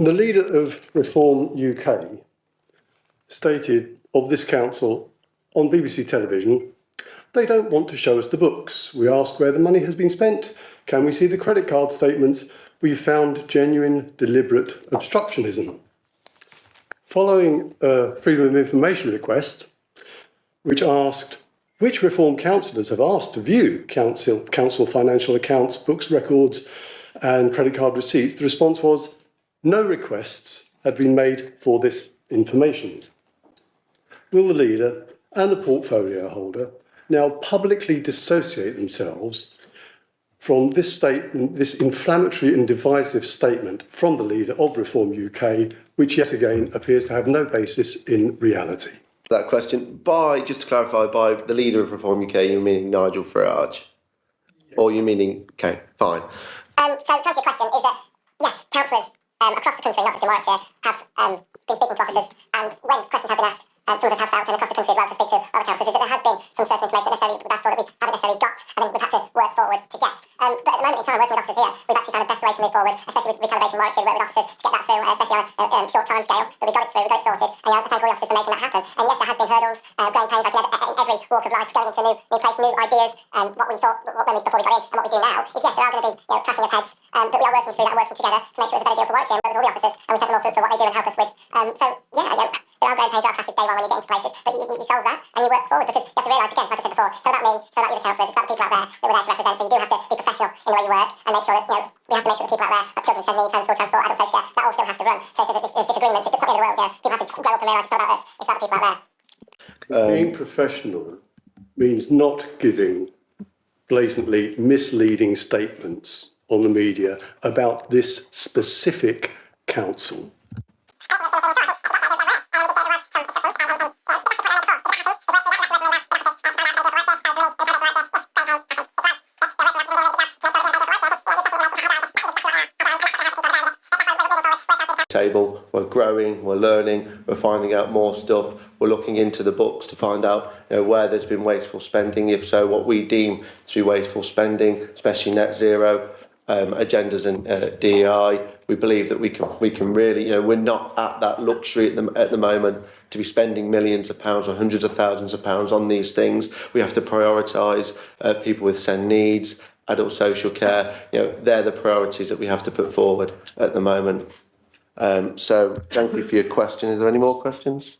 The leader of Reform UK stated of this council on BBC television, they don't want to show us the books. We ask where the money has been spent. Can we see the credit card statements? We found genuine, deliberate obstructionism. Following a Freedom of Information request, which asked which Reform councillors have asked to view council financial accounts, books, records and credit card receipts, the response was no requests had been made for this information. Will the leader and the portfolio holder now publicly dissociate themselves from this statement, this inflammatory and divisive statement from the leader of Reform UK, which yet again appears to have no basis in reality? That question, just to clarify, by the leader of Reform UK, you're meaning Nigel Farage? Yes. Or you meaning, okay, fine. So to answer your question is that, yes, councillors across the country, not just in Warwickshire, have been speaking to officers, and when questions have been asked, some of us have felt, and across the country as well, to speak to other councillors, is that there has been some certain information that necessarily we've asked for that we haven't necessarily got, and then we've had to work forward to get. But at the moment in time, working with officers here, we've actually found the best way to move forward, especially with recalibrating Warwickshire, work with officers to get that through, especially on a short time scale, but we got it through, we got it sorted, and I thank all the officers for making that happen. And yes, there has been hurdles, growing pains, like in every walk of life, going into a new place, new ideas, what we thought before we got in, and what we do now, is yes, there are going to be clashing of heads, but we are working through that and working together to make sure it's a better deal for Warwickshire, and work with all the officers, and we thank them all for what they do and help us with. So yeah, there are growing pains, there are clashes day one when you get into places, but you solve that and you work forward, because you have to realise, again, like I said before, it's not about me, it's not about the other councillors, it's about the people out there that we're there to represent. So you do have to be professional in the way you work and make sure that, we have to make sure that people out there, that children with needs, homeschool transport, adult social care, that all still has to run. So if there's disagreements, it's not the end of the world, people have to grow up and realise it's not about us, it's about the people out there. Being professional means not giving blatantly misleading statements on the media about this specific council. Table, we're growing, we're learning, we're finding out more stuff, we're looking into the books to find out where there's been wasteful spending, if so, what we deem to be wasteful spending, especially net zero agendas and DEI. We believe that we can really, we're not at that luxury at the moment to be spending millions of pounds or hundreds of thousands of pounds on these things. We have to prioritise people with SEND needs, adult social care. They're the priorities that we have to put forward at the moment. So thank you for your question. Is there any more questions?